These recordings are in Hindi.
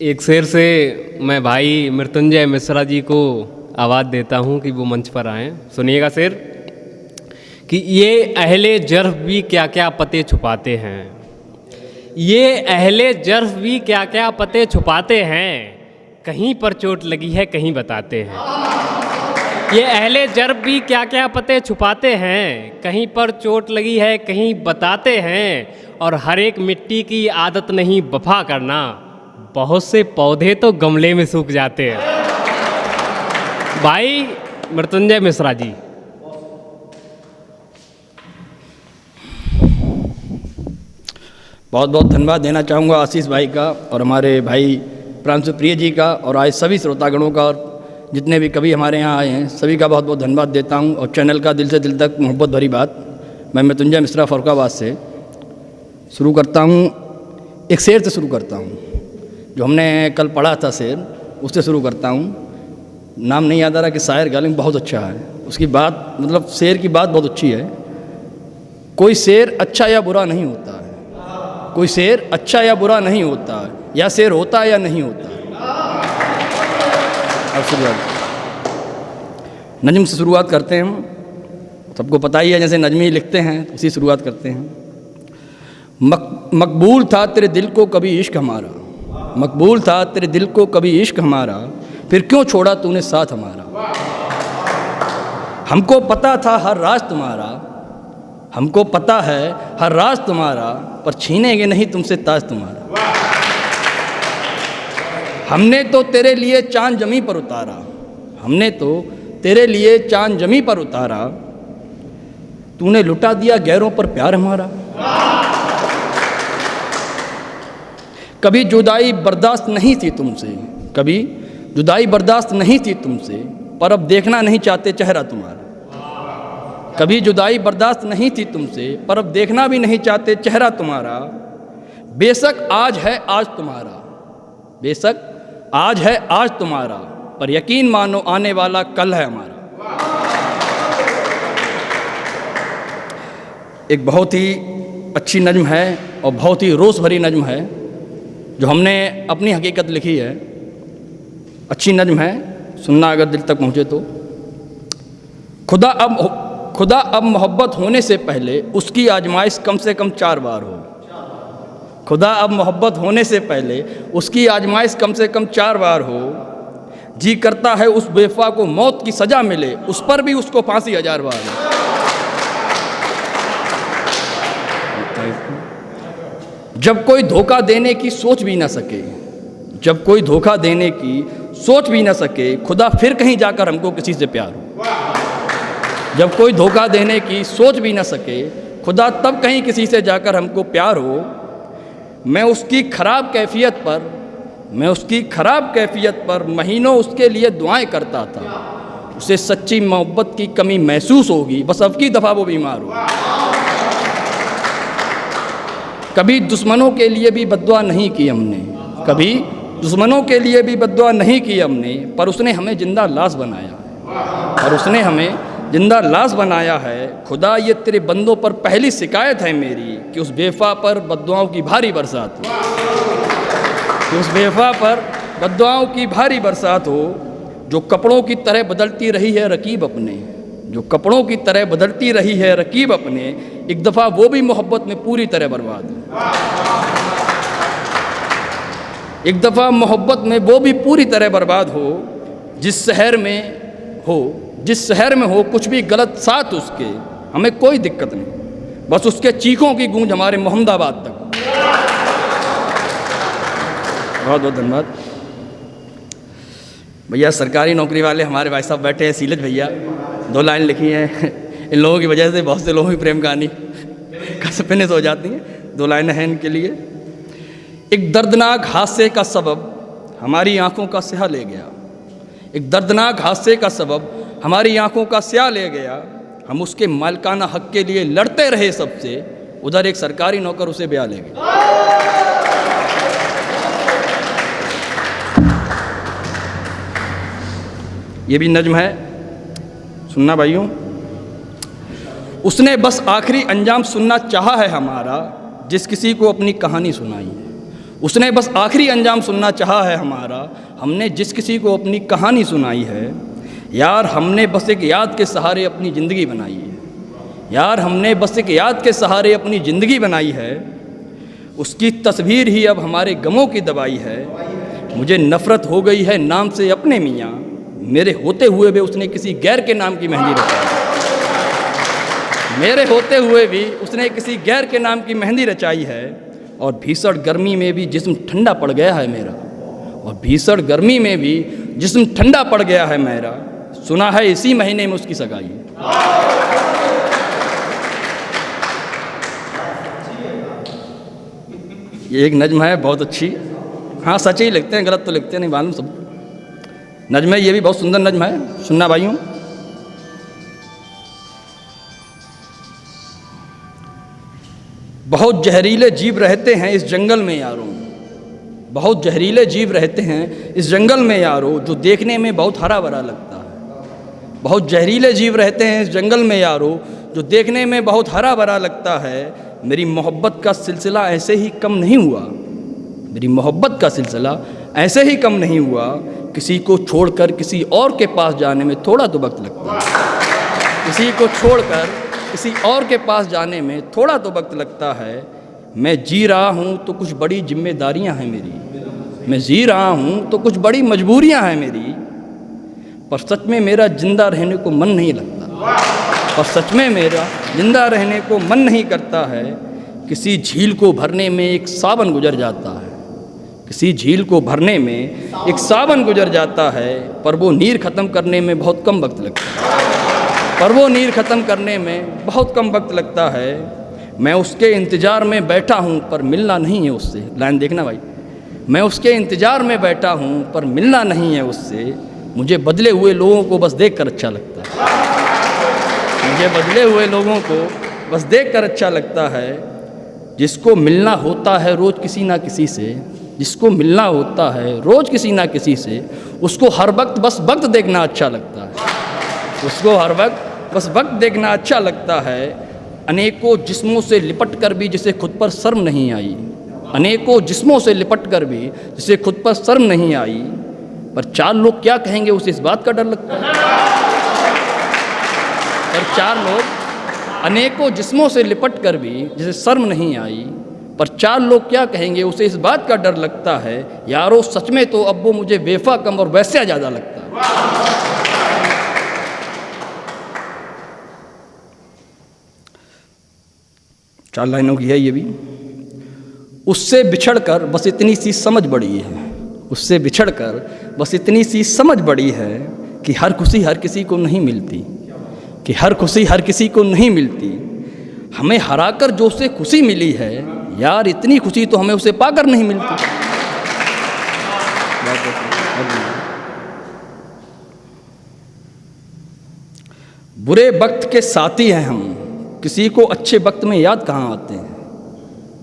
एक शेर से मैं भाई मृत्युंजय मिश्रा जी को आवाज़ देता हूँ कि वो मंच पर आएँ। सुनिएगा शेर कि ये अहले जर्फ भी क्या क्या पते छुपाते हैं, ये अहले जर्फ भी क्या क्या पते छुपाते हैं, कहीं पर चोट लगी है कहीं बताते हैं। ये अहले जर्फ भी क्या क्या पते छुपाते हैं, कहीं पर चोट लगी है कहीं बताते हैं। और हर एक मिट्टी की आदत नहीं वफा करना, बहुत से पौधे तो गमले में सूख जाते हैं। भाई मृत्युंजय मिश्रा जी। बहुत बहुत धन्यवाद देना चाहूँगा आशीष भाई का और हमारे भाई प्रांशु प्रिय जी का और आज सभी श्रोतागणों का और जितने भी कवि हमारे यहाँ आए हैं सभी का बहुत बहुत धन्यवाद देता हूँ। और चैनल का दिल से दिल तक मोहब्बत भरी बात। मैं मृत्युंजय मिश्रा फरुखाबाद से शुरू करता हूँ, एक शेर से शुरू करता हूँ जो हमने कल पढ़ा था शेर, उससे शुरू करता हूँ। नाम नहीं याद आ रहा कि शायर का, लेकिन बहुत अच्छा है उसकी बात, मतलब शेर की बात बहुत अच्छी है। कोई शेर अच्छा या बुरा नहीं होता है, कोई शेर अच्छा या बुरा नहीं होता है, या शेर होता है या नहीं होता है। अब शुरुआत नज्म से शुरुआत करते हैं हम। सबको पता ही है जैसे नज्मी लिखते हैं उसी शुरुआत करते हैं। मकबूल था तेरे दिल को कभी इश्क हमारा, मकबूल था तेरे दिल को कभी इश्क हमारा, फिर क्यों छोड़ा तूने साथ हमारा। हमको पता था हर राज तुम्हारा, हमको पता है हर राज तुम्हारा, पर छीनेंगे नहीं तुमसे ताज तुम्हारा। हमने तो तेरे लिए चांद जमी पर उतारा, हमने तो तेरे लिए चांद जमी पर उतारा, तूने लुटा दिया गैरों पर प्यार हमारा। कभी जुदाई बर्दाश्त नहीं थी तुमसे, कभी जुदाई बर्दाश्त नहीं थी तुमसे, पर अब देखना नहीं चाहते चेहरा तुम्हारा। कभी जुदाई बर्दाश्त नहीं थी तुमसे, पर अब देखना भी नहीं चाहते चेहरा तुम्हारा। बेशक आज है आज तुम्हारा, बेशक आज है आज तुम्हारा, पर यकीन मानो आने वाला कल है हमारा। एक बहुत ही अच्छी नज्म है और बहुत ही रोष भरी नज्म है जो हमने अपनी हकीकत लिखी है। अच्छी नज्म है, सुनना अगर दिल तक पहुँचे तो। खुदा अब मोहब्बत होने से पहले उसकी आजमाइश कम से कम 4 बार हो। खुदा अब मोहब्बत होने से पहले उसकी आजमाइश कम से कम 4 बार हो। जी करता है उस बेवफा को मौत की सज़ा मिले, उस पर भी उसको फांसी 1000 बार हो। जब कोई धोखा देने की सोच भी ना सके, जब कोई धोखा देने की सोच भी ना सके, खुदा फिर कहीं जाकर हमको किसी से प्यार हो। जब कोई धोखा देने की सोच भी ना सके, खुदा तब कहीं किसी से जाकर हमको प्यार हो। मैं उसकी ख़राब कैफियत पर महीनों उसके लिए दुआएं करता था। उसे सच्ची मोहब्बत की कमी महसूस होगी, बस अब की दफ़ा वो बीमार हो। कभी दुश्मनों के लिए भी बद्दुआ नहीं की हमने, कभी दुश्मनों के लिए भी बद्दुआ नहीं की हमने, पर उसने हमें जिंदा लाश बनाया, और उसने हमें जिंदा लाश बनाया है। खुदा ये तेरे बंदों पर पहली शिकायत है मेरी कि उस बेवफा पर बद्दुआओं की भारी बरसात हो, कि उस बेवफा पर बद्दुआओं की भारी बरसात हो। जो कपड़ों की तरह बदलती रही है रकीब अपने, जो कपड़ों की तरह बदलती रही है रकीब अपने, एक दफ़ा वो भी मोहब्बत में पूरी तरह बर्बाद हो। एक दफ़ा मोहब्बत में वो भी पूरी तरह बर्बाद हो। जिस शहर में हो कुछ भी गलत साथ उसके, हमें कोई दिक्कत नहीं, बस उसके चीखों की गूंज हमारे मोहम्मदाबाद तक। बहुत बहुत धन्यवाद भैया। सरकारी नौकरी वाले हमारे भाई साहब बैठे हैं, सीलज भैया, 2 लाइन लिखी हैं। इन लोगों की वजह से बहुत से लोगों की प्रेम कहानी फिनिश हो जाती है। 2 लाइनें हैं इनके लिए। एक दर्दनाक हादसे का सबब हमारी आंखों का स्याह ले गया, एक दर्दनाक हादसे का सबब हमारी आंखों का स्याह ले गया। हम उसके मालिकाना हक के लिए लड़ते रहे सबसे, उधर एक सरकारी नौकर उसे ब्याह ले गया। ये भी नज्म है, सुनना भाइयों। उसने बस आखिरी अंजाम सुनना चाहा है हमारा, जिस किसी को अपनी कहानी सुनाई है। उसने बस आखिरी अंजाम सुनना चाहा है हमारा, हमने जिस किसी को अपनी कहानी सुनाई है। यार हमने बस एक याद के सहारे अपनी ज़िंदगी बनाई है। यार हमने बस एक याद के सहारे अपनी ज़िंदगी बनाई है। उसकी तस्वीर ही अब हमारे गमों की दवाई है। मुझे नफ़रत हो गई है नाम से अपने मियाँ, मेरे होते हुए भी उसने किसी गैर के नाम की मेहंदी रचाई। मेरे होते हुए भी उसने किसी गैर के नाम की मेहंदी रचाई है। और भीषण गर्मी में भी जिस्म ठंडा पड़ गया है मेरा। और भीषण गर्मी में भी जिस्म ठंडा पड़ गया है मेरा। सुना है इसी महीने में उसकी सगाई है। ये एक नज्म है बहुत अच्छी। हाँ सच ही लिखते हैं, गलत तो लिखते नहीं मालूम सब। नज्म है, ये भी बहुत सुंदर नज्म है, सुनना भाइयों। बहुत जहरीले जीव रहते हैं इस जंगल में यारों, बहुत जहरीले जीव रहते हैं इस जंगल में यारों, जो देखने में बहुत हरा भरा लगता है। बहुत जहरीले जीव रहते हैं इस जंगल में यारों, जो देखने में बहुत हरा भरा लगता है। मेरी मोहब्बत का सिलसिला ऐसे ही कम नहीं हुआ। मेरी मोहब्बत का सिलसिला ऐसे ही कम नहीं हुआ। किसी को छोड़कर किसी और के पास जाने में थोड़ा तो वक्त लगता है। किसी को छोड़कर किसी और के पास जाने में थोड़ा तो वक्त लगता है। मैं जी रहा हूँ तो कुछ बड़ी जिम्मेदारियाँ हैं मेरी। मैं जी रहा हूँ तो कुछ बड़ी मजबूरियाँ हैं मेरी। पर सच में मेरा जिंदा रहने को मन नहीं लगता। पर सच में मेरा जिंदा रहने को मन नहीं करता है। किसी झील को भरने में एक सावन गुजर जाता है। किसी झील को भरने में एक सावन गुजर जाता है। पर वो नीर ख़त्म करने में बहुत कम वक्त लगता है। पर वो नीर ख़त्म करने में बहुत कम वक्त लगता है। मैं उसके इंतज़ार में बैठा हूँ पर मिलना नहीं है उससे। लाइन देखना भाई। मैं उसके इंतज़ार में बैठा हूँ पर मिलना नहीं है उससे। मुझे बदले हुए लोगों को बस देख कर अच्छा लगता है। मुझे बदले हुए लोगों को बस देख कर अच्छा लगता है। जिसको मिलना होता है रोज़ किसी ना किसी से, जिसको मिलना होता है रोज़ किसी ना किसी से, उसको हर वक्त बस वक्त देखना अच्छा लगता है। उसको हर वक्त बस वक्त देखना अच्छा लगता है। अनेकों जिस्मों से लिपट कर भी जिसे खुद पर शर्म नहीं आई। अनेकों जिस्मों से लिपट कर भी जिसे खुद पर शर्म नहीं आई। पर चार लोग क्या कहेंगे उसे इस बात का डर लगता है। पर चार लोग अनेकों जिस्मों से लिपट कर भी जिसे शर्म नहीं आई। पर चार लोग क्या कहेंगे उसे इस बात का डर लगता है। यारो सच में तो अब वो मुझे बेफा कम और वैसा ज़्यादा लगता है। चार लाइनों की है ये भी। उससे बिछड़कर बस इतनी सी समझ बड़ी है। उससे बिछड़कर बस इतनी सी समझ बड़ी है कि हर खुशी हर किसी को नहीं मिलती। कि हर खुशी हर किसी को नहीं मिलती। हमें हराकर जो उसे खुशी मिली है, यार इतनी खुशी तो हमें उसे पाकर नहीं मिलती। बुरे वक्त के साथी हैं हम, किसी को अच्छे वक्त में याद कहाँ आते हैं।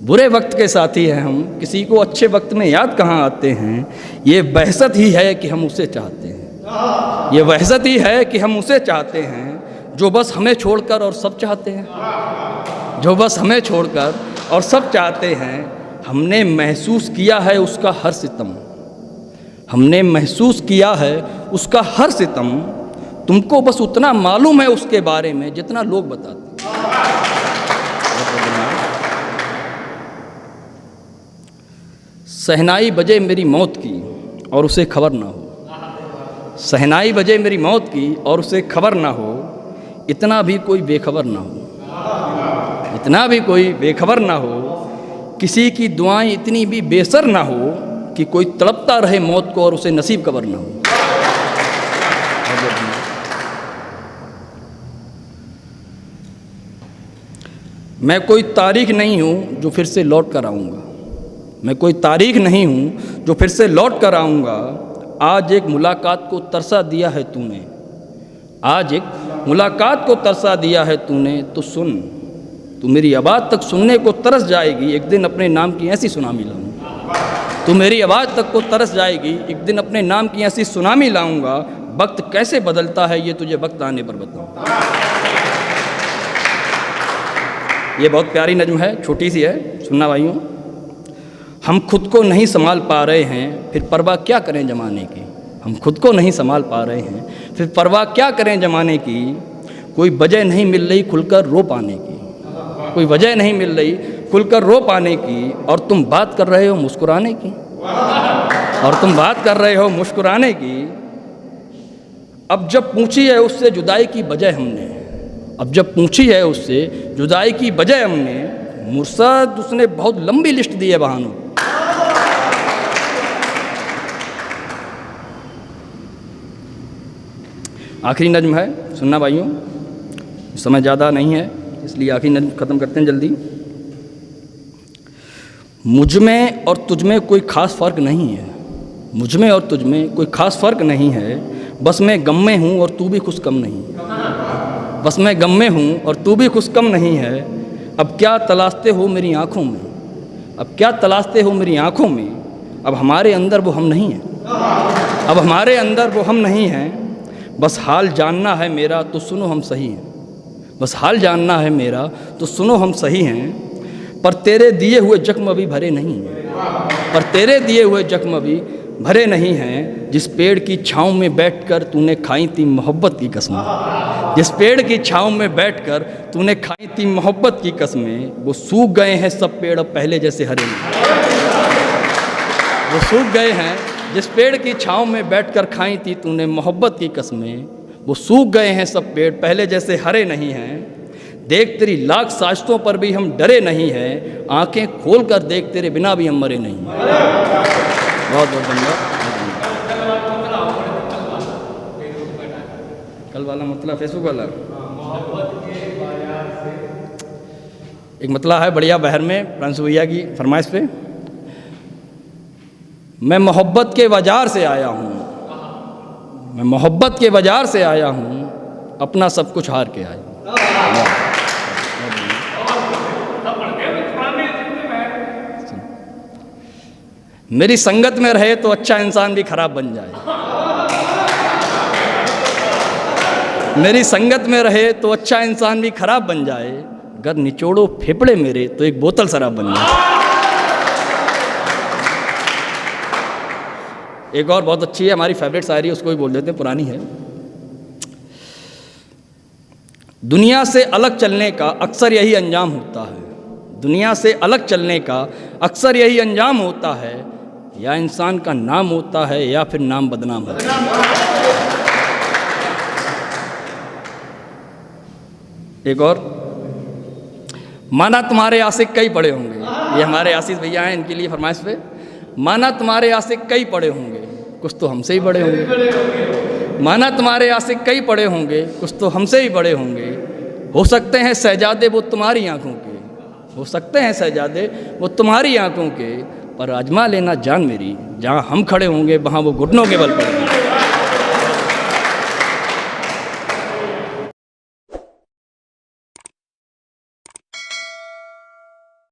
बुरे वक्त के साथी हैं हम, किसी को अच्छे वक्त में याद कहाँ आते हैं। ये वहशत ही है कि हम उसे चाहते हैं। ये वहशत ही है कि हम उसे चाहते हैं, जो बस हमें छोड़कर और सब चाहते हैं। जो बस हमें छोड़कर और सब चाहते हैं। हमने महसूस किया है उसका हर सितम। हमने महसूस किया है उसका हर सितम। तुमको बस उतना मालूम है उसके बारे में जितना लोग बताते हैं। सहनाई बजे मेरी मौत की और उसे खबर ना हो। सहनाई बजे मेरी मौत की और उसे खबर ना हो। इतना भी कोई बेखबर ना हो। इतना भी कोई बेखबर ना हो। किसी की दुआएं इतनी भी बेसर ना हो कि कोई तड़पता रहे मौत को और उसे नसीब खबर ना हो। मैं कोई तारीख नहीं हूँ जो फिर से लौट कर आऊँगा। मैं कोई तारीख नहीं हूँ जो फिर से लौट कर आऊँगा। आज एक मुलाकात को तरसा दिया है तूने। आज एक मुलाकात को तरसा दिया है तूने। तो सुन, तू मेरी आवाज़ तक सुनने को तरस जाएगी। एक दिन अपने नाम की ऐसी सुनामी लाऊंगा। तू मेरी आवाज़ तक को तरस जाएगी। एक दिन अपने नाम की ऐसी सुनामी लाऊंगा। वक्त कैसे बदलता है ये तुझे वक्त आने पर बताऊंगा। ये बहुत प्यारी नज़्म है, छोटी सी है, सुनना भाइयों। हम खुद को नहीं संभाल पा रहे हैं, फिर परवाह क्या करें ज़माने की। हम खुद को नहीं संभाल पा रहे हैं, फिर परवाह क्या करें ज़माने की। कोई वजह नहीं मिल रही खुलकर रो पाने की, कोई वजह नहीं मिल रही खुलकर रो पाने की। और तुम बात कर रहे हो मुस्कुराने की, और तुम बात कर रहे हो मुस्कुराने की। अब जब पूछी है उससे जुदाई की वजह हमने, अब जब पूछी है उससे जुदाई की वजह हमने, मुर्शद उसने बहुत लंबी लिस्ट दी है बहानों। आखिरी नज़्म है, सुनना भाइयों, समय ज़्यादा नहीं है इसलिए आखिरी नज़्म ख़त्म करते हैं जल्दी। मुझ में और तुझ में कोई ख़ास फ़र्क नहीं है, मुझ में और तुझ में कोई ख़ास फ़र्क नहीं है। बस मैं गम में हूँ और तू भी खुश कम नहीं, बस मैं गम में हूँ और तू भी खुश कम नहीं है। अब क्या तलाशते हो मेरी आँखों में, अब क्या तलाशते हो मेरी आँखों में। अब हमारे अंदर वो हम नहीं हैं, अब हमारे अंदर वो हम नहीं हैं। बस हाल जानना है मेरा तो सुनो हम सही हैं, बस हाल जानना है मेरा तो सुनो हम सही हैं। पर तेरे दिए हुए जख्म अभी भरे नहीं हैं, पर तेरे दिए हुए जख्म अभी भरे नहीं हैं। जिस पेड़ की छाँव में बैठकर तूने खाई थी मोहब्बत की कसमें, जिस पेड़ की छाँव में बैठकर तूने खाई थी मोहब्बत की कसमें। वो सूख गए हैं सब पेड़ अब पहले जैसे हरे नहीं, वो सूख गए हैं जिस पेड़ की छाँव में बैठकर खाई थी तूने मोहब्बत की कसमें। वो सूख गए हैं सब पेड़ पहले जैसे हरे नहीं हैं। देख तेरी लाख साजिशों पर भी हम डरे नहीं हैं, आंखें खोल कर देख तेरे बिना भी हम मरे नहीं। बहुत बहुत धन्यवाद। कल वाला मतलब फेसबुक वाला एक मतलब है बढ़िया बहर में प्रांशु भैया की फरमाइश पे। मैं मोहब्बत के बाजार से आया हूँ, मैं मोहब्बत के बाजार से आया हूँ, अपना सब कुछ हार के आया हूँ। मेरी संगत में रहे तो अच्छा इंसान भी खराब बन जाए, मेरी संगत में रहे तो अच्छा इंसान भी खराब बन जाए। अगर निचोड़ो फेफड़े मेरे तो एक बोतल शराब बन जाए। एक और बहुत अच्छी है, हमारी फेवरेट शायरी, उसको भी बोल देते हैं, पुरानी है। दुनिया से अलग चलने का अक्सर यही अंजाम होता है, दुनिया से अलग चलने का अक्सर यही अंजाम होता है। या इंसान का नाम होता है या फिर नाम बदनाम होता है। एक और, माना तुम्हारे आशिक कई पड़े होंगे, ये हमारे आशीष भैया हैं, इनके लिए फरमाइश पे। माना तुम्हारे आशिक कई पड़े होंगे, कुछ तो हमसे ही बड़े होंगे। माना तुम्हारे आशिक कई पड़े होंगे, कुछ तो हमसे ही बड़े होंगे। हो सकते हैं शहजादे वो तुम्हारी आंखों के, हो सकते हैं शहजादे वो तुम्हारी आंखों के। पर आजमा लेना जान मेरी, जहाँ हम खड़े होंगे वहाँ वो घुटनों के बल पड़ेंगे।